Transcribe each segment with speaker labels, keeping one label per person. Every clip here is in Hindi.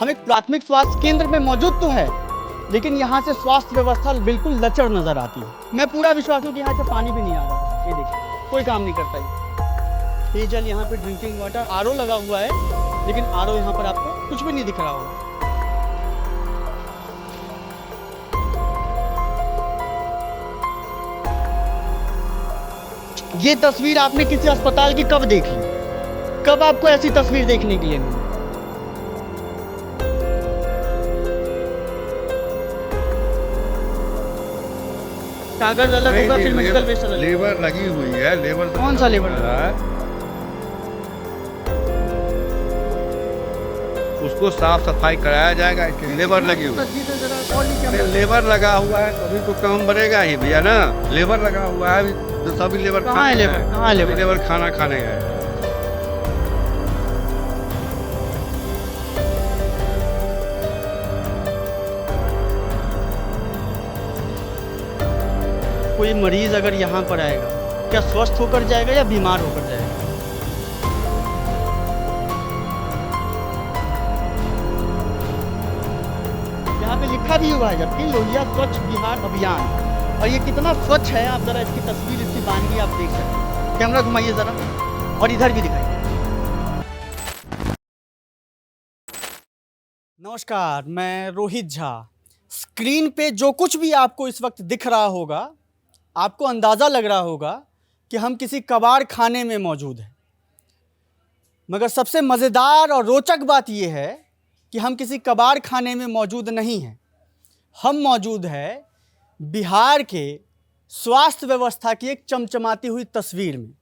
Speaker 1: हम एक प्राथमिक स्वास्थ्य केंद्र में मौजूद तो है, लेकिन यहाँ से स्वास्थ्य व्यवस्था बिल्कुल लचर नजर आती है। मैं पूरा विश्वास हूँ कि यहाँ से पानी भी नहीं आ रहा है। ये देखिए, कोई काम नहीं करता ये। पेयजल यहाँ पे ड्रिंकिंग वाटर आरओ लगा हुआ है, लेकिन आरओ यहाँ पर आपको कुछ भी नहीं दिख रहा होगा। ये तस्वीर आपने किसी अस्पताल की कब देखी? कब आपको ऐसी तस्वीर देखने के लिए मिली? कागज अलग होगा, फिर मेडिकल वेस्ट अलग।
Speaker 2: लेबर लगी हुई है। लेबर
Speaker 1: कौन सा लेबर
Speaker 2: है? उसको साफ सफाई कराया जाएगा। लेबर लगी हुई है। लेबर लगा हुआ है तभी तो काम बढ़ेगा ही भैया ना। लेबर लगा हुआ है तो सभी लेबर
Speaker 1: कहाँ है लेबर? कहाँ है लेबर?
Speaker 2: लेबर खाना खाने गए।
Speaker 1: कोई मरीज अगर यहाँ पर आएगा, क्या स्वस्थ होकर जाएगा या बीमार होकर जाएगा? यहाँ पे लिखा भी हुआ है जबकि लोहिया स्वच्छ बिहार अभियान, और ये कितना स्वच्छ है। आप जरा इसकी तस्वीर, इसकी वानगी आप देख सकते हैं। कैमरा घुमाइए जरा, और इधर भी दिखाइए। नमस्कार, मैं रोहित झा। स्क्रीन पे जो कुछ भी आपको इस वक्त दिख रहा होगा, आपको अंदाज़ा लग रहा होगा कि हम किसी कबाड़ खाने में मौजूद हैं। मगर सबसे मज़ेदार और रोचक बात यह है कि हम किसी कबाड़ खाने में मौजूद नहीं हैं। हम मौजूद है बिहार के स्वास्थ्य व्यवस्था की एक चमचमाती हुई तस्वीर में।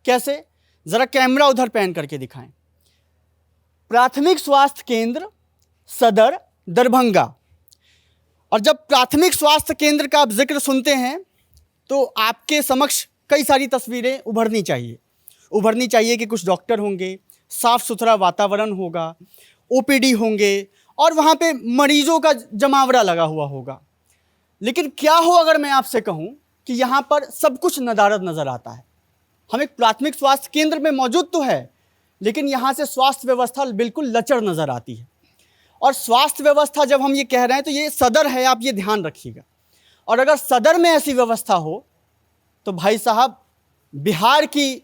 Speaker 1: कैसे? ज़रा कैमरा उधर पैन करके दिखाएं। प्राथमिक स्वास्थ्य केंद्र सदर दरभंगा। और जब प्राथमिक स्वास्थ्य केंद्र का आप जिक्र सुनते हैं तो आपके समक्ष कई सारी तस्वीरें उभरनी चाहिए कि कुछ डॉक्टर होंगे, साफ़ सुथरा वातावरण होगा, ओपीडी होंगे और वहाँ पे मरीजों का जमावड़ा लगा हुआ होगा। लेकिन क्या हो अगर मैं आपसे कहूँ कि यहाँ पर सब कुछ नदारद नज़र आता है। हम एक प्राथमिक स्वास्थ्य केंद्र में मौजूद तो है, लेकिन यहाँ से स्वास्थ्य व्यवस्था बिल्कुल लचर नज़र आती है। और स्वास्थ्य व्यवस्था जब हम ये कह रहे हैं तो ये सदर है, आप ये ध्यान रखिएगा। और अगर सदर में ऐसी व्यवस्था हो तो भाई साहब, बिहार की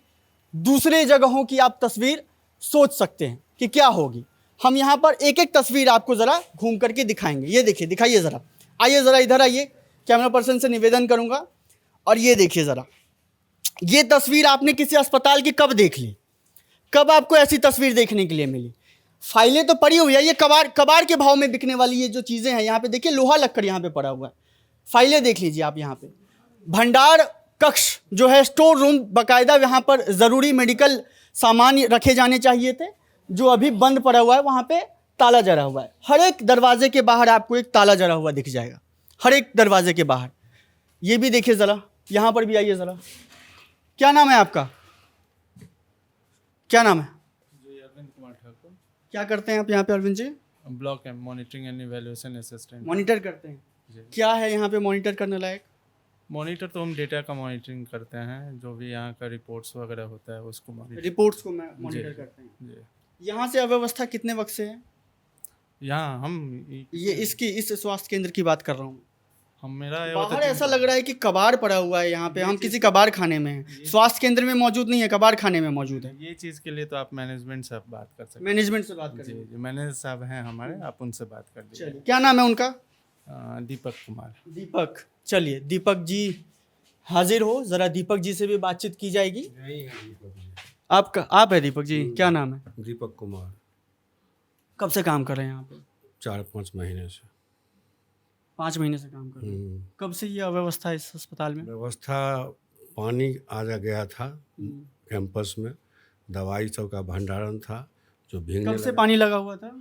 Speaker 1: दूसरे जगहों की आप तस्वीर सोच सकते हैं कि क्या होगी। हम यहाँ पर एक एक तस्वीर आपको ज़रा घूम करके दिखाएंगे। ये देखिए, दिखाइए ज़रा, आइए ज़रा इधर आइए, कैमरा पर्सन से निवेदन करूँगा। और ये देखिए ज़रा, ये तस्वीर आपने किसी अस्पताल की कब देख ली? कब आपको ऐसी तस्वीर देखने के लिए मिली? फाइलें तो पड़ी हुई है। ये कबाड़ के भाव में बिकने वाली ये जो चीज़ें हैं, यहाँ पे देखिए लोहा लक्कड़ यहाँ पे पड़ा हुआ है। फाइलें देख लीजिए आप। यहाँ पे भंडार कक्ष जो है, स्टोर रूम, बाकायदा यहाँ पर ज़रूरी मेडिकल सामान रखे जाने चाहिए थे, जो अभी बंद पड़ा हुआ है। वहाँ पे ताला जड़ा हुआ है। हर एक दरवाजे के बाहर आपको एक ताला जड़ा हुआ दिख जाएगा, हर एक दरवाजे के बाहर। ये भी देखिए ज़रा, यहाँ पर भी आइए ज़रा। क्या नाम है आपका? क्या नाम है?
Speaker 3: अरविंद कुमार ठाकुर।
Speaker 1: क्या करते हैं आप यहाँ पे अरविंद जी?
Speaker 3: ब्लॉक है monitoring and evaluation assistant.
Speaker 1: Monitor करते हैं। क्या है यहाँ पे मॉनिटर करने लायक?
Speaker 3: मॉनिटर तो हम डेटा का मॉनिटरिंग करते हैं, जो भी यहाँ का रिपोर्ट्स वगैरह होता है उसको
Speaker 1: रिपोर्ट्स को मॉनिटर करते हैं।
Speaker 3: जी।
Speaker 1: यहाँ से अव्यवस्था कितने वक्त से है?
Speaker 3: यहाँ हम
Speaker 1: इस स्वास्थ्य केंद्र की बात कर रहा हूँ।
Speaker 3: मेरा
Speaker 1: बाहर ऐसा लग रहा है कि कबाड़ पड़ा हुआ है यहाँ पे। हम किसी कबाड़ खाने में हैं। स्वास्थ्य केंद्र में मौजूद नहीं है, कबाड़ खाने में मौजूद है।
Speaker 3: ये चीज़ के लिए तो आप मैनेजमेंट से बात कर सकते हैं।
Speaker 1: मैनेजमेंट से बात करें।
Speaker 3: जी, मैनेजर साहब हैं हमारे, आप उनसे बात कर लीजिए।
Speaker 1: चलिए, क्या नाम है उनका?
Speaker 3: दीपक कुमार।
Speaker 1: दीपक। चलिए, दीपक जी हाजिर हो, ज़रा दीपक जी से भी बातचीत की जाएगी। आप है दीपक जी? क्या नाम है?
Speaker 2: दीपक कुमार।
Speaker 1: कब से काम कर रहे हैं यहाँ पे?
Speaker 2: 4-5 महीने से।
Speaker 1: 5 महीने से काम कर रहे हैं। कब से ये अव्यवस्था है इस अस्पताल में?
Speaker 2: व्यवस्था, पानी आ गया था कैंपस में, दवाई सब का भंडारण था जो भीगने
Speaker 1: कब से पानी लगा हुआ था?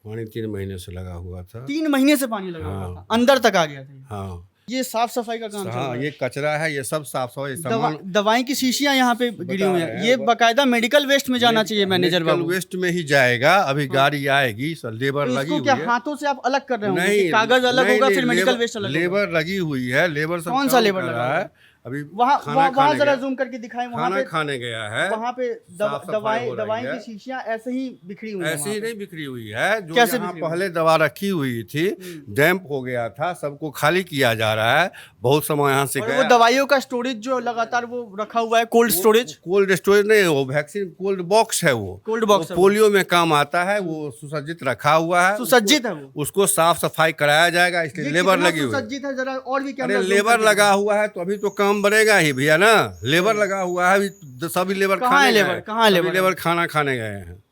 Speaker 2: पानी 3 महीने से लगा हुआ था।
Speaker 1: 3 महीने से पानी लगा हुआ था, अंदर तक आ गया था।
Speaker 2: हाँ,
Speaker 1: ये साफ सफाई का काम चल रहा है।
Speaker 2: ये कचरा है, ये सब साफ सफाई।
Speaker 1: दवाई की शीशियां यहाँ पे गिरी हुई हैं। ये बाकायदा मेडिकल वेस्ट में जाना चाहिए मैनेजर बाबू।
Speaker 2: वेस्ट में ही जाएगा। अभी गाड़ी आएगी, लेबर
Speaker 1: तो
Speaker 2: लगी
Speaker 1: इसको
Speaker 2: हुई
Speaker 1: क्या
Speaker 2: है।
Speaker 1: हाथों से आप अलग कर रहे हो?
Speaker 2: नहीं,
Speaker 1: कागज अलग होगा, फिर मेडिकल
Speaker 2: लेबर
Speaker 1: वेस्ट अलग होगा।
Speaker 2: लेबर लगी हुई है। लेबर सब
Speaker 1: कौन सा लेबर लगा
Speaker 2: है? अभी
Speaker 1: वहाँ
Speaker 2: खाना
Speaker 1: वहाँ
Speaker 2: खाने
Speaker 1: जरा
Speaker 2: गया।
Speaker 1: जूम करके दिखाएं, वहाँ
Speaker 2: खाना
Speaker 1: पे
Speaker 2: खाने गया है,
Speaker 1: वहाँ पे
Speaker 2: साफ सफाई
Speaker 1: दवाएं
Speaker 2: हो रही
Speaker 1: दवाएं
Speaker 2: है।
Speaker 1: की शीशियां ऐसे ही बिखरी हुई हैं
Speaker 2: ऐसे
Speaker 1: वहाँ
Speaker 2: ही
Speaker 1: पे।
Speaker 2: नहीं बिखरी हुई है, जो
Speaker 1: कैसे
Speaker 2: यहाँ
Speaker 1: बिखरी हुई?
Speaker 2: पहले दवा रखी हुई थी, डैम्प हो गया था, सबको खाली किया जा रहा है। बहुत समय यहाँ से
Speaker 1: और
Speaker 2: गया।
Speaker 1: वो दवाइयों का स्टोरेज जो लगातार वो रखा हुआ है, कोल्ड स्टोरेज,
Speaker 2: कोल्ड स्टोरेज नहीं, वो वैक्सीन कोल्ड बॉक्स है, वो
Speaker 1: कोल्ड बॉक्स
Speaker 2: वो
Speaker 1: है वो।
Speaker 2: पोलियो में काम आता है, वो सुसज्जित रखा हुआ है।
Speaker 1: सुसज्जित है वो।
Speaker 2: उसको साफ सफाई कराया जाएगा, इसलिए
Speaker 1: ये
Speaker 2: लेबर
Speaker 1: कितना
Speaker 2: लगी हुई है।
Speaker 1: सुसज्जित है, जरा और भी
Speaker 2: अरे
Speaker 1: कैमरा zoom
Speaker 2: लेबर
Speaker 1: करके
Speaker 2: लगा हुआ है तो अभी तो काम बढ़ेगा ही भैया ना। लेबर लगा हुआ है, अभी सभी लेबर
Speaker 1: कहाँ
Speaker 2: खाने
Speaker 1: है
Speaker 2: गए
Speaker 1: लेबर?
Speaker 2: हैं।
Speaker 1: कहाँ है
Speaker 2: सभी
Speaker 1: लेबर?
Speaker 2: लेबर खाना खाने गए हैं।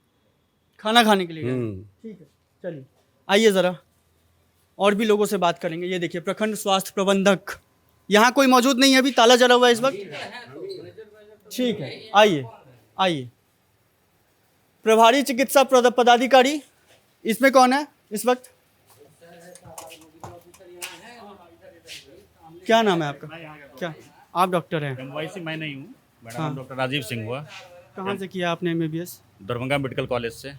Speaker 1: खाना खाने के लिए गए।
Speaker 2: हम्म।
Speaker 1: ठीक है, चलिए आइए जरा और भी लोगों से बात करेंगे। ये देखिए प्रखंड स्वास्थ्य प्रबंधक यहाँ कोई मौजूद नहीं है, अभी ताला जला हुआ है इस वक्त। ठीक है, आइए आइए। प्रभारी चिकित्सा पदाधिकारी इसमें कौन है इस वक्त? क्या नाम है आपका? क्या आप डॉक्टर हैं?
Speaker 4: एमवाईसी मैं नहीं हूँ, मेरा
Speaker 1: हाँ।
Speaker 4: नाम डॉक्टर राजीव सिंह हुआ।
Speaker 1: कहाँ से किया आपने MBBS?
Speaker 4: दरभंगा मेडिकल कॉलेज से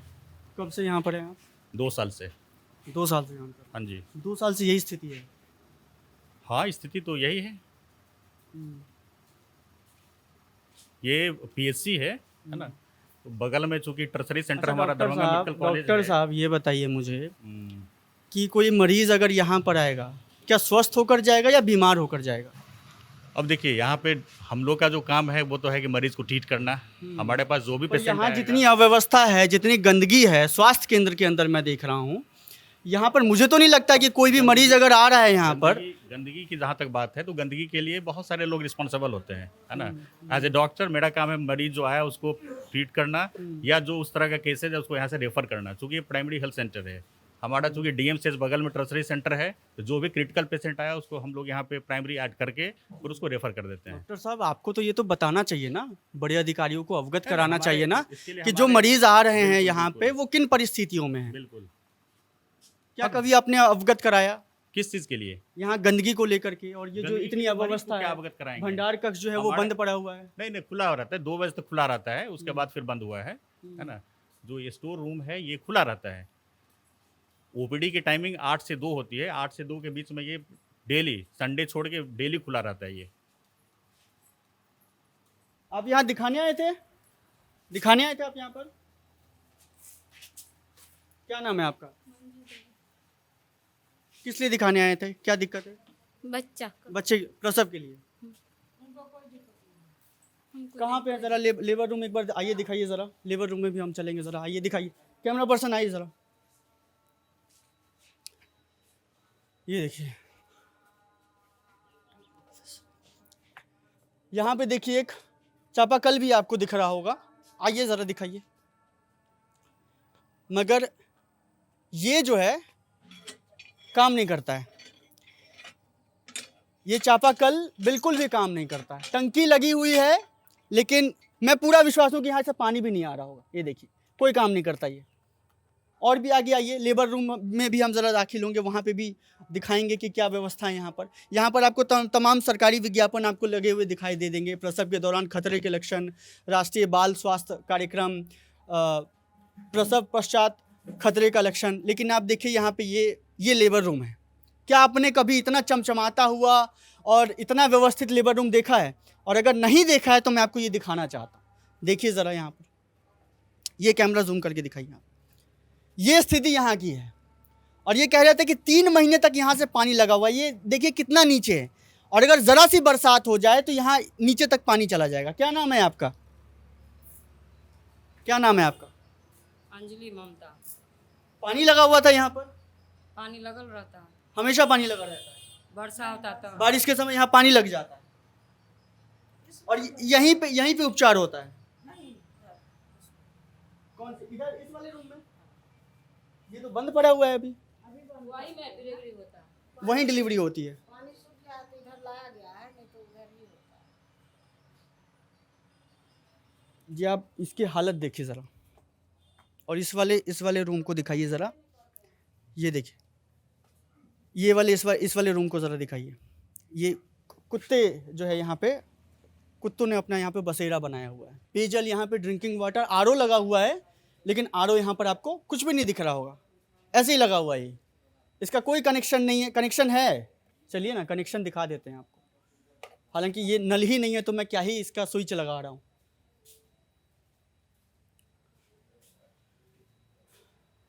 Speaker 1: कब से यहाँ पर हैं आप?
Speaker 4: 2 साल से।
Speaker 1: 2 साल से यहाँ पर।
Speaker 4: हाँ जी।
Speaker 1: 2 साल से यही स्थिति है।
Speaker 4: हाँ, स्थिति तो यही है। ये पीएचसी है ना, तो बगल में चूंकि टर्सरी सेंटर
Speaker 1: अच्छा,
Speaker 4: हमारा
Speaker 1: डॉक्टर
Speaker 4: दरभंगा
Speaker 1: साहब,
Speaker 4: मेडिकल कॉलेज
Speaker 1: डॉक्टर
Speaker 4: है।
Speaker 1: साहब ये बताइए मुझे
Speaker 4: हम्म,
Speaker 1: कि कोई मरीज अगर यहाँ पर आएगा, क्या स्वस्थ होकर जाएगा या बीमार होकर जाएगा?
Speaker 4: अब देखिए यहाँ पे हम लोग का जो काम है वो तो है कि मरीज को ट्रीट करना। हमारे पास जो भी
Speaker 1: पर
Speaker 4: पेशेंट
Speaker 1: यहाँ जितनी अव्यवस्था है, जितनी गंदगी है स्वास्थ्य केंद्र के अंदर मैं देख रहा हूँ, यहाँ पर मुझे तो नहीं लगता कि कोई भी मरीज अगर आ रहा है यहाँ पर।
Speaker 4: गंदगी की जहाँ तक बात है तो गंदगी के लिए बहुत सारे लोग रिस्पॉन्सिबल होते हैं, है ना। एज ए डॉक्टर मेरा काम है मरीज जो आया उसको ट्रीट करना, या जो उस तरह का केसेज है उसको यहाँ से रेफर करना। चूँकि ये प्राइमरी हेल्थ सेंटर है हमारा, चूँकि DMCH बगल में टर्सरी सेंटर है, तो जो भी क्रिटिकल पेशेंट आया उसको हम लोग यहाँ पे प्राइमरी ऐड करके और उसको रेफर कर देते हैं।
Speaker 1: डॉक्टर साहब आपको तो ये तो बताना चाहिए ना, बड़े अधिकारियों को अवगत कराना
Speaker 4: हमारे-
Speaker 1: चाहिए ना
Speaker 4: इसके लिए
Speaker 1: कि जो
Speaker 4: हमारे-
Speaker 1: मरीज आ रहे हैं
Speaker 4: बिल्कुल,
Speaker 1: यहाँ पे
Speaker 4: बिल्कुल।
Speaker 1: वो किन परिस्थितियों में है।
Speaker 4: बिल्कुल।
Speaker 1: क्या कभी आपने अवगत कराया
Speaker 4: किस चीज़ के लिए?
Speaker 1: यहाँ गंदगी को लेकर के? और ये जो
Speaker 4: गंदगी
Speaker 1: इतनी
Speaker 4: के मरीज को
Speaker 1: अव्यवस्था
Speaker 4: क्या
Speaker 1: है,
Speaker 4: अवगत कराएंगे?
Speaker 1: भंडार कक्ष जो है वो
Speaker 4: हमारे-
Speaker 1: बंद पड़ा हुआ है।
Speaker 4: नहीं खुला रहता है, 2 बजे तक खुला रहता है, उसके बाद फिर बंद हुआ है ना। जो ये स्टोर रूम है ये खुला रहता है। ओपीडी की टाइमिंग 8 से 2 होती है, 8 से 2 के बीच में ये डेली, संडे छोड़ के डेली खुला रहता है ये।
Speaker 1: आप यहाँ दिखाने आए थे? दिखाने आए थे आप यहाँ पर? क्या नाम है आपका? किस लिए दिखाने आए थे? क्या दिक्कत है?
Speaker 5: बच्चा
Speaker 1: बच्चे प्रसव के लिए।
Speaker 5: हमको
Speaker 1: कहाँ पे है? जरा लेबर रूम एक बार आइए दिखाइए जरा। लेबर रूम में भी हम चलेंगे, जरा आइए दिखाइए। कैमरा पर्सन आइए जरा। ये देखिए यहाँ पे देखिए एक चापाकल भी आपको दिख रहा होगा, आइए ज़रा दिखाइए। मगर ये जो है काम नहीं करता है, ये चापाकल बिल्कुल भी काम नहीं करता है। टंकी लगी हुई है लेकिन मैं पूरा विश्वास हूँ कि यहाँ से पानी भी नहीं आ रहा होगा। ये देखिए कोई काम नहीं करता ये। और भी आगे आइए, लेबर रूम में भी हम ज़रा दाखिल होंगे, वहाँ पे भी दिखाएंगे कि क्या व्यवस्था है यहाँ पर। यहाँ पर आपको तमाम सरकारी विज्ञापन आपको लगे हुए दिखाई दे देंगे। प्रसव के दौरान खतरे के लक्षण, राष्ट्रीय बाल स्वास्थ्य कार्यक्रम, प्रसव पश्चात खतरे का लक्षण। लेकिन आप देखिए यहाँ पे ये लेबर रूम है। क्या आपने कभी इतना चमचमाता हुआ और इतना व्यवस्थित लेबर रूम देखा है? और अगर नहीं देखा है तो मैं आपको ये दिखाना चाहता हूँ। देखिए ज़रा यहाँ पर, ये कैमरा जूम करके दिखाइए आप। ये स्थिति यहाँ की है। और ये कह रहे थे कि 3 महीने तक यहाँ से पानी लगा हुआ है। ये देखिए कितना नीचे है, और अगर ज़रा सी बरसात हो जाए तो यहाँ नीचे तक पानी चला जाएगा। क्या नाम है आपका? क्या नाम है आपका?
Speaker 5: अंजलि ममता।
Speaker 1: पानी लगा हुआ था यहाँ पर?
Speaker 5: पानी लगल रहता है,
Speaker 1: हमेशा पानी लगा रहता है।
Speaker 5: वर्षा होता तो
Speaker 1: बारिश के समय यहाँ पानी लग जाता है और यहीं पे उपचार होता है। कौन से? इधर इस वाले रूम में? ये तो बंद पड़ा हुआ है अभी।
Speaker 5: वही में डिलीवरी होता है।
Speaker 1: वहीं डिलीवरी होती है।
Speaker 5: पानी सूख गया तो इधर लाया गया है, नहीं तो उधर ही होता है।
Speaker 1: जी आप इसकी हालत देखिए ज़रा, और इस वाले रूम को दिखाइए ज़रा। ये देखिए ये वाले इस वाले रूम को ज़रा दिखाइए। ये कुत्ते जो है यहाँ पे, कुत्तों ने अपना यहाँ पे बसेरा बनाया हुआ है। पेयजल यहाँ पे ड्रिंकिंग वाटर आरओ लगा हुआ है, लेकिन आरओ यहाँ पर आपको कुछ भी नहीं दिख रहा होगा, ऐसे ही लगा हुआ है। इसका कोई कनेक्शन नहीं है। कनेक्शन है, चलिए ना कनेक्शन दिखा देते हैं आपको। हालांकि ये नल ही नहीं है तो मैं क्या ही इसका स्विच लगा रहा हूँ।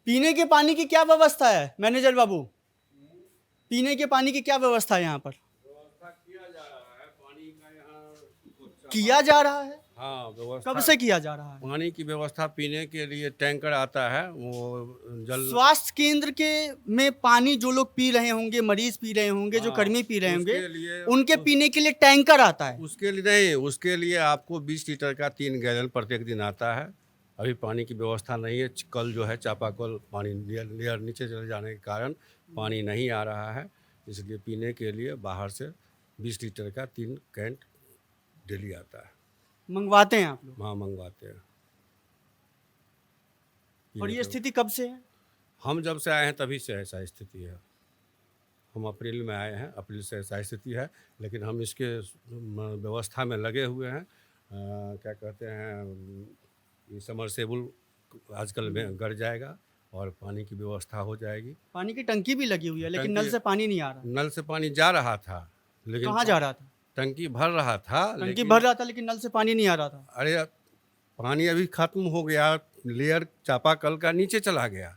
Speaker 1: पीने के पानी की क्या व्यवस्था है मैनेजर बाबू? पीने के पानी की क्या व्यवस्था है यहाँ पर? किया जा रहा है?
Speaker 2: हाँ, व्यवस्था
Speaker 1: कब से किया जा रहा है?
Speaker 2: पानी की व्यवस्था पीने के लिए टैंकर आता है, वो जल
Speaker 1: स्वास्थ्य केंद्र के में पानी जो लोग पी रहे होंगे, मरीज पी रहे होंगे, जो
Speaker 2: हाँ,
Speaker 1: कर्मी पी रहे होंगे,
Speaker 2: उसके लिए
Speaker 1: उनके पीने के लिए टैंकर आता है।
Speaker 2: उसके लिए नहीं, उसके लिए आपको 20 लीटर का 3 गैलन प्रत्येक दिन आता है। अभी पानी की व्यवस्था नहीं है। कल जो है चापाकल पानी लेयर नीचे चले जाने के कारण पानी नहीं आ रहा है, इसलिए पीने के लिए बाहर से 20 लीटर का 3 कैन डेली आता है।
Speaker 1: मंगवाते हैं आप लोग?
Speaker 2: हाँ, मंगवाते हैं।
Speaker 1: और ये स्थिति कब से है?
Speaker 2: हम जब से आए हैं तभी से ऐसा स्थिति है। हम अप्रैल में आए हैं, अप्रैल से ऐसा स्थिति है, लेकिन हम इसके व्यवस्था में लगे हुए हैं। क्या कहते हैं, ये समरसेबुल आजकल में गड़ जाएगा और पानी की व्यवस्था हो जाएगी।
Speaker 1: पानी की टंकी भी लगी हुई है, लेकिन
Speaker 2: टंकी-
Speaker 1: नल से पानी नहीं आ रहा।
Speaker 2: नल से पानी जा रहा था, लेकिन
Speaker 1: कहाँ जा रहा था?
Speaker 2: टंकी भर रहा था,
Speaker 1: टंकी
Speaker 2: लेकिन
Speaker 1: भर रहा था लेकिन नल से पानी नहीं आ रहा था।
Speaker 2: अरे पानी अभी खत्म हो गया, लेयर चापाकल का नीचे चला गया।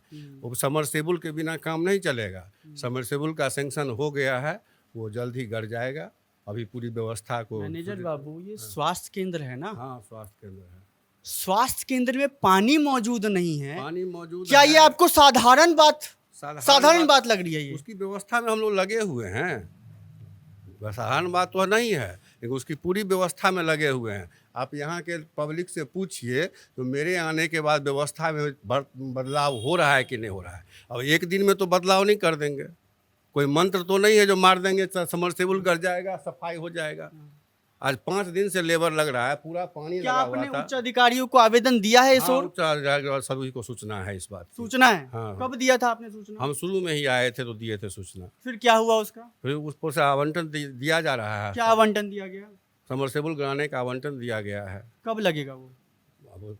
Speaker 2: वो समरसेबुल के बिना काम नहीं चलेगा। समरसेबुल का सैंक्शन हो गया है, वो जल्द ही गड़ जाएगा। अभी पूरी व्यवस्था को
Speaker 1: मैनेजर बाबू, ये स्वास्थ्य केंद्र है ना?
Speaker 2: हाँ, स्वास्थ्य केंद्र है।
Speaker 1: स्वास्थ्य केंद्र में पानी मौजूद नहीं है,
Speaker 2: पानी मौजूद
Speaker 1: क्या
Speaker 2: है।
Speaker 1: ये आपको साधारण बात लग रही है? ये
Speaker 2: उसकी व्यवस्था में हम लोग लगे हुए हैं। साधारण बात तो नहीं है, लेकिन उसकी पूरी व्यवस्था में लगे हुए हैं। आप यहाँ के पब्लिक से पूछिए तो मेरे आने के बाद व्यवस्था में बदलाव हो रहा है कि नहीं हो रहा है। अब एक दिन में तो बदलाव नहीं कर देंगे, कोई मंत्र तो नहीं है जो मार देंगे समरसेबुल कर जाएगा, सफाई हो जाएगा। आज 5 दिन से लेबर लग रहा है, पूरा पानी
Speaker 1: क्या
Speaker 2: लगा
Speaker 1: आपने
Speaker 2: हुआ था।
Speaker 1: उच्च अधिकारियों को आवेदन दिया है? इस
Speaker 2: हाँ,
Speaker 1: ओर
Speaker 2: उच्च अधिकारियों सभी को सूचना है इस बात की।
Speaker 1: सूचना है?
Speaker 2: हाँ।
Speaker 1: कब दिया था आपने सूचना?
Speaker 2: हम शुरू में ही आए थे तो दिए थे सूचना।
Speaker 1: फिर क्या हुआ उसका?
Speaker 2: फिर उस पर से आवंटन दिया जा रहा है।
Speaker 1: क्या आवंटन दिया गया?
Speaker 2: समरसेबुल कराने का आवंटन दिया गया है।
Speaker 1: कब लगेगा वो?
Speaker 2: अब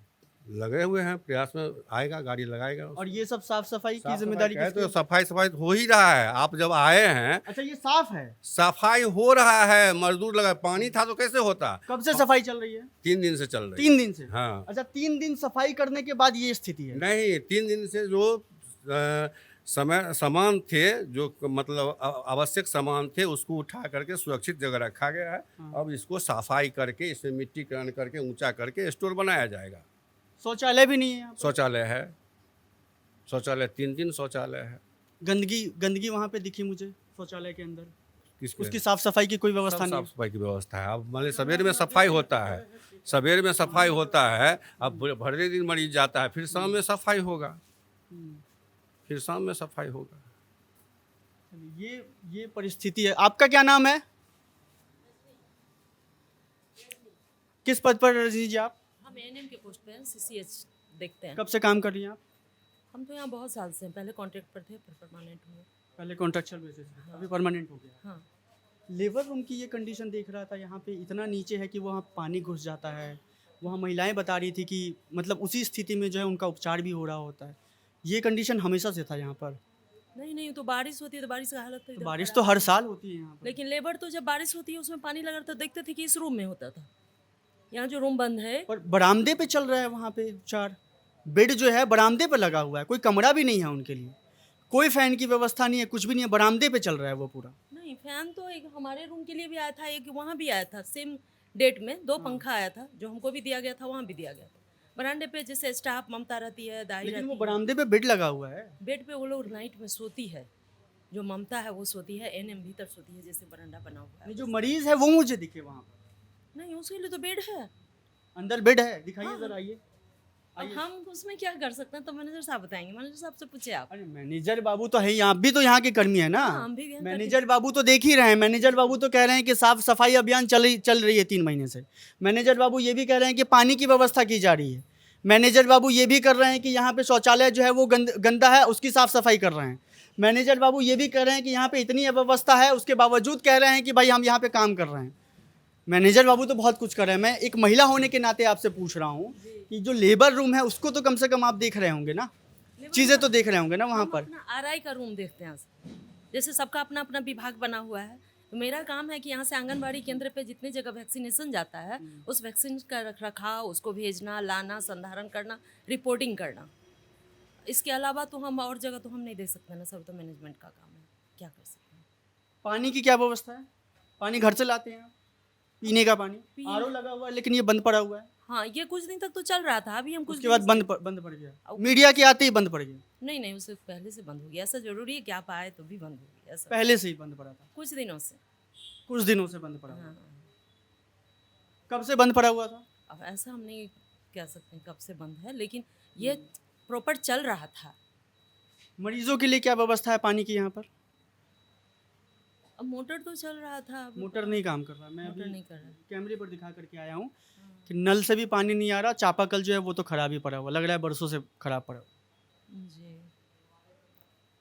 Speaker 2: लगे हुए हैं, प्रयास में आएगा, गाड़ी लगाएगा।
Speaker 1: और ये सब साफ सफाई की
Speaker 2: साफ
Speaker 1: जिम्मेदारी
Speaker 2: सफाई
Speaker 1: किसकी?
Speaker 2: तो सफाई हो ही रहा है। आप जब आए हैं,
Speaker 1: अच्छा, ये साफ है?
Speaker 2: सफाई हो रहा है, मजदूर लगा। पानी था तो कैसे होता?
Speaker 1: कब से सफाई चल रही है?
Speaker 2: 3 दिन से चल रही
Speaker 1: 3 दिन से?
Speaker 2: हाँ।
Speaker 1: अच्छा, 3 दिन सफाई करने के बाद ये स्थिति है?
Speaker 2: नहीं, 3 दिन से जो सामान थे, जो मतलब आवश्यक सामान थे, उसको उठा करके सुरक्षित जगह रखा गया है। अब इसको सफाई करके, इसमें मिट्टीकरण करके, ऊंचा करके स्टोर बनाया जाएगा।
Speaker 1: शौचालय भी नहीं है यहाँ पर?
Speaker 2: शौचालय है, शौचालय 3 शौचालय है।
Speaker 1: गंदगी वहाँ पे दिखी मुझे शौचालय के अंदर।
Speaker 2: किसके?
Speaker 1: उसकी साफ सफाई की कोई व्यवस्था नहीं
Speaker 2: साफ
Speaker 1: है?
Speaker 2: सफाई की व्यवस्था है। अब मतलब सवेरे में सफाई होता है, सवेरे में सफाई होता है। अब भरे दिन मरीज जाता है, फिर शाम में सफाई होगा, फिर शाम में सफाई होगा।
Speaker 1: ये परिस्थिति है। आपका क्या नाम है? किस पद पर रजनी जी आप?
Speaker 6: हम एएनएम के पोस्ट पे हैं, सीसीएच देखते हैं।
Speaker 1: कब से काम कर रही हैं आप?
Speaker 6: हम तो यहाँ बहुत साल से हैं, पहले कॉन्ट्रैक्ट पर थे, फिर परमानेंट हुए।
Speaker 1: पहले कॉन्ट्रेक्चुअल बेसिस पे, अभी परमानेंट हो गया।
Speaker 6: हाँ,
Speaker 1: लेबर रूम की ये कंडीशन देख रहा था, यहाँ पे इतना नीचे है कि वहाँ पानी घुस जाता है। वहाँ महिलाएं बता रही थी कि मतलब उसी स्थिति में जो है उनका उपचार भी हो रहा होता है। ये कंडीशन हमेशा से था यहाँ पर?
Speaker 6: नहीं तो बारिश होती है तो बारिश का हालत तो इधर
Speaker 1: बारिश
Speaker 6: खराब
Speaker 1: तो
Speaker 6: है।
Speaker 1: हर साल होती है यहाँ पर।
Speaker 6: लेकिन लेबर तो जब बारिश होती है उसमें पानी लगा तो देखते थे कि इस रूम में होता था। यहाँ जो रूम बंद है,
Speaker 1: और बरामदे पे चल रहा है वहाँ पे उपचार। बेड जो है बरामदे पे लगा हुआ है, कोई कमरा भी नहीं है उनके लिए, कोई फैन की व्यवस्था नहीं है, कुछ भी नहीं है, बरामदे पे चल रहा है वो पूरा।
Speaker 6: नहीं फैन तो एक हमारे रूम के लिए भी आया था, एक वहाँ भी आया था, सेम डेट में 2 पंखा आया था, जो हमको भी दिया गया था, वहाँ भी दिया गया था। बरामदे पे जैसे स्टाफ ममता रहती है, दाई
Speaker 1: लेकिन वो
Speaker 6: रहती है,
Speaker 1: बरामदे पे बेड लगा हुआ है।
Speaker 6: बेड पे वो लोग नाइट में सोती है, जो ममता है वो सोती है, एएनएम भीतर सोती है, जैसे बरामदा बना हुआ है।
Speaker 1: जो मरीज है वो मुझे दिखे वहाँ पर,
Speaker 6: नहीं उसके लिए तो बेड है।
Speaker 1: अंदर बेड है, दिखाइए
Speaker 6: हाँ।
Speaker 1: जरा, आइए।
Speaker 6: अब हम उसमें क्या कर सकते हैं तो मैनेजर साहब बताएंगे, मैनेजर साहब से पूछे आप।
Speaker 1: अरे मैनेजर बाबू तो है, आप भी तो यहाँ के कर्मी है ना।
Speaker 6: हाँ, हम भी यहाँ
Speaker 1: मैनेजर बाबू तो देख ही रहे हैं। मैनेजर बाबू तो कह रहे हैं कि साफ सफाई अभियान चल रही है 3 महीने से। मैनेजर बाबू ये भी कह रहे हैं कि पानी की व्यवस्था की जा रही है। मैनेजर बाबू ये भी कर रहे हैं कि यहाँ पे शौचालय जो है वो गंदा है, उसकी साफ सफाई कर रहे हैं। मैनेजर बाबू ये भी कह रहे हैं कि यहाँ पे इतनी अव्यवस्था है, उसके बावजूद कह रहे हैं कि भाई हम यहाँ पे काम कर रहे हैं। मैनेजर बाबू तो बहुत कुछ कर रहे हैं। मैं एक महिला होने के नाते आपसे पूछ रहा हूँ कि जो लेबर रूम है उसको तो कम से कम आप देख रहे होंगे ना, चीज़ें तो देख रहे होंगे ना वहाँ पर।
Speaker 6: अपना आरआई का रूम देखते हैं, जैसे सबका अपना अपना विभाग बना हुआ है। तो मेरा काम है कि यहाँ से आंगनबाड़ी केंद्र पे जितने जगह वैक्सीनेशन जाता है उस वैक्सीन का रख रखाव, उसको भेजना, लाना, संधारण करना, रिपोर्टिंग करना। इसके अलावा तो हम और जगह तो हम नहीं दे सकते ना सर, तो मैनेजमेंट का काम है, क्या कर सकते हैं।
Speaker 1: पानी की क्या व्यवस्था है? पानी घर से लाते हैं? पीने का पानी आरओ लगा हुआ है लेकिन ये बंद पड़ा हुआ है।
Speaker 6: हाँ, ये कुछ दिन तक तो चल रहा था, अभी हम कुछ
Speaker 1: उसके बाद बंद पड़ गया, मीडिया के आते ही बंद पड़ गया।
Speaker 6: नहीं नहीं, उससे पहले से बंद हो गया। ऐसा जरूरी है कि आप आए तो भी बंद हो गया? ऐसा
Speaker 1: पहले से ही बंद पड़ा था,
Speaker 6: कुछ दिनों से।
Speaker 1: कुछ दिनों से बंद पड़ा हुआ।
Speaker 6: हाँ,
Speaker 1: कब से बंद पड़ा हुआ था?
Speaker 6: अब ऐसा हम नहीं कह सकते कब से बंद है, लेकिन ये प्रॉपर चल रहा था।
Speaker 1: मरीजों के लिए क्या व्यवस्था है पानी की यहाँ पर?
Speaker 6: अब मोटर तो चल रहा था, अब
Speaker 1: मोटर नहीं काम कर रहा। मैं
Speaker 6: मोटर
Speaker 1: अभी
Speaker 6: नहीं कर रहा।
Speaker 1: कैमरे पर दिखा करके आया हूँ कि नल से भी पानी नहीं आ रहा, चापाकल जो है वो तो खराब ही पड़ा हुआ, लग रहा है बरसों से खराब पड़ा हुआ।
Speaker 6: जी,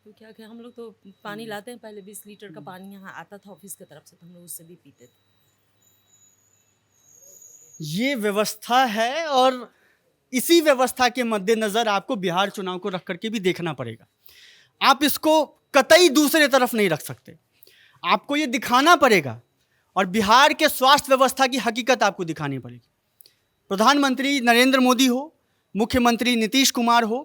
Speaker 6: तो क्या हम लोग तो पानी लाते हैं, पहले 20 लीटर का पानी यहाँ आता था ऑफिस की तरफ से, तो हम लोग उससे भी पीते थे।
Speaker 1: ये व्यवस्था है और इसी व्यवस्था के मद्देनजर आपको बिहार चुनाव को रख करके भी देखना पड़ेगा। आप इसको कतई दूसरे तरफ नहीं रख सकते, आपको ये दिखाना पड़ेगा और बिहार के स्वास्थ्य व्यवस्था की हकीकत आपको दिखानी पड़ेगी। प्रधानमंत्री नरेंद्र मोदी हो, मुख्यमंत्री नीतीश कुमार हो,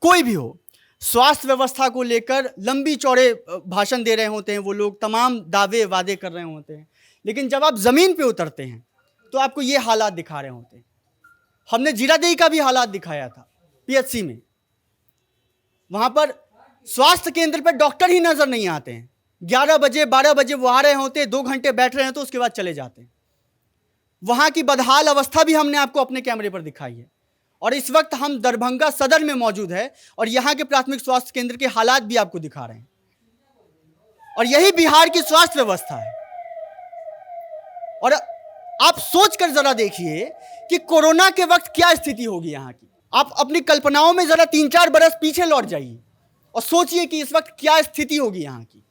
Speaker 1: कोई भी हो, स्वास्थ्य व्यवस्था को लेकर लंबी चौड़े भाषण दे रहे होते हैं वो लोग, तमाम दावे वादे कर रहे होते हैं, लेकिन जब आप ज़मीन पे उतरते हैं तो आपको ये हालात दिखा रहे होते हैं। हमने जीरादेई का भी हालात दिखाया था पीएचसी में, वहाँ पर स्वास्थ्य केंद्र पर डॉक्टर ही नज़र नहीं आते हैं। 11 बजे 12 बजे वो आ रहे होते हैं, 2 घंटे बैठ रहे हैं तो उसके बाद चले जाते हैं। वहाँ की बदहाल अवस्था भी हमने आपको अपने कैमरे पर दिखाई है। और इस वक्त हम दरभंगा सदर में मौजूद है और यहाँ के प्राथमिक स्वास्थ्य केंद्र के हालात भी आपको दिखा रहे हैं। और यही बिहार की स्वास्थ्य व्यवस्था है। और आप सोच कर जरा देखिए कि कोरोना के वक्त क्या स्थिति होगी यहाँ की। आप अपनी कल्पनाओं में जरा 3-4 बरस पीछे लौट जाइए और सोचिए कि इस वक्त क्या स्थिति होगी यहाँ की।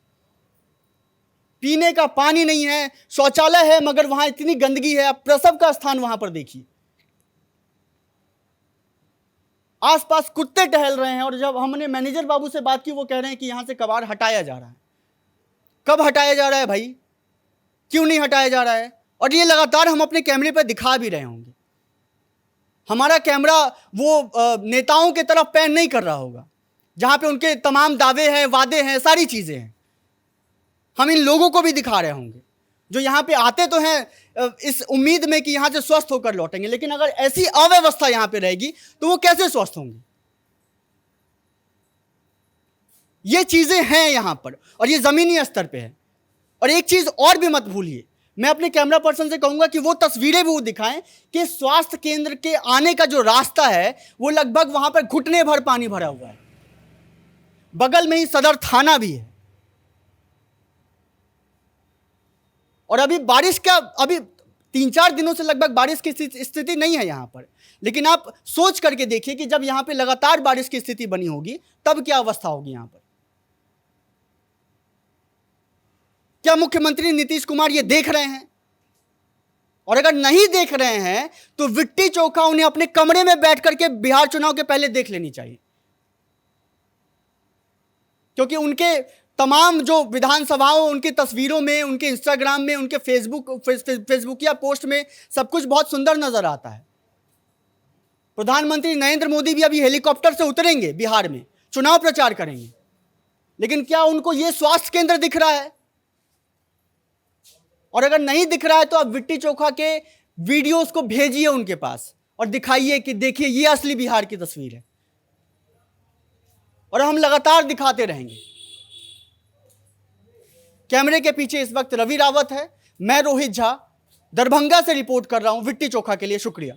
Speaker 1: पीने का पानी नहीं है, शौचालय है मगर वहां इतनी गंदगी है। आप प्रसव का स्थान वहां पर देखिए, आसपास कुत्ते टहल रहे हैं। और जब हमने मैनेजर बाबू से बात की वो कह रहे हैं कि यहां से कबाड़ हटाया जा रहा है। कब हटाया जा रहा है भाई? क्यों नहीं हटाया जा रहा है? और ये लगातार हम अपने कैमरे पर दिखा भी रहे होंगे। हमारा कैमरा वो नेताओं के तरफ पैन नहीं कर रहा होगा जहां पे उनके तमाम दावे हैं, वादे हैं, सारी चीजें हैं। हम इन लोगों को भी दिखा रहे होंगे जो यहाँ पे आते तो हैं इस उम्मीद में कि यहाँ से स्वस्थ होकर लौटेंगे, लेकिन अगर ऐसी अव्यवस्था यहाँ पे रहेगी तो वो कैसे स्वस्थ होंगे? ये चीजें हैं यहाँ पर और ये जमीनी स्तर पे है। और एक चीज और भी मत भूलिए, मैं अपने कैमरा पर्सन से कहूंगा कि वो तस्वीरें भी वो दिखाएं कि स्वास्थ्य केंद्र के आने का जो रास्ता है वो लगभग वहां पर घुटने भर पानी भरा हुआ है। बगल में ही सदर थाना भी है। और अभी बारिश का, अभी 3-4 दिनों से लगभग बारिश की स्थिति नहीं है यहाँ पर, लेकिन आप सोच करके देखिए कि जब यहाँ पे लगातार बारिश की स्थिति बनी होगी तब क्या अवस्था होगी यहाँ पर। क्या मुख्यमंत्री नीतीश कुमार ये देख रहे हैं? और अगर नहीं देख रहे हैं तो विट्टी चोखा उन्हें अपने कमरे में बैठ करके बिहार चुनाव के पहले देख लेनी चाहिए, क्योंकि उनके तमाम जो विधानसभाओं, उनकी तस्वीरों में, उनके इंस्टाग्राम में, उनके फेसबुकिया पोस्ट में सब कुछ बहुत सुंदर नजर आता है। प्रधानमंत्री नरेंद्र मोदी भी अभी हेलीकॉप्टर से उतरेंगे बिहार में, चुनाव प्रचार करेंगे, लेकिन क्या उनको ये स्वास्थ्य केंद्र दिख रहा है? और अगर नहीं दिख रहा है तो आप विट्टी चोखा के वीडियोस को भेजिए उनके पास और दिखाइए कि देखिए ये असली बिहार की तस्वीर है। और हम लगातार दिखाते रहेंगे। कैमरे के पीछे इस वक्त रवि रावत है, मैं रोहित झा दरभंगा से रिपोर्ट कर रहा हूं विट्टी चोखा के लिए। शुक्रिया।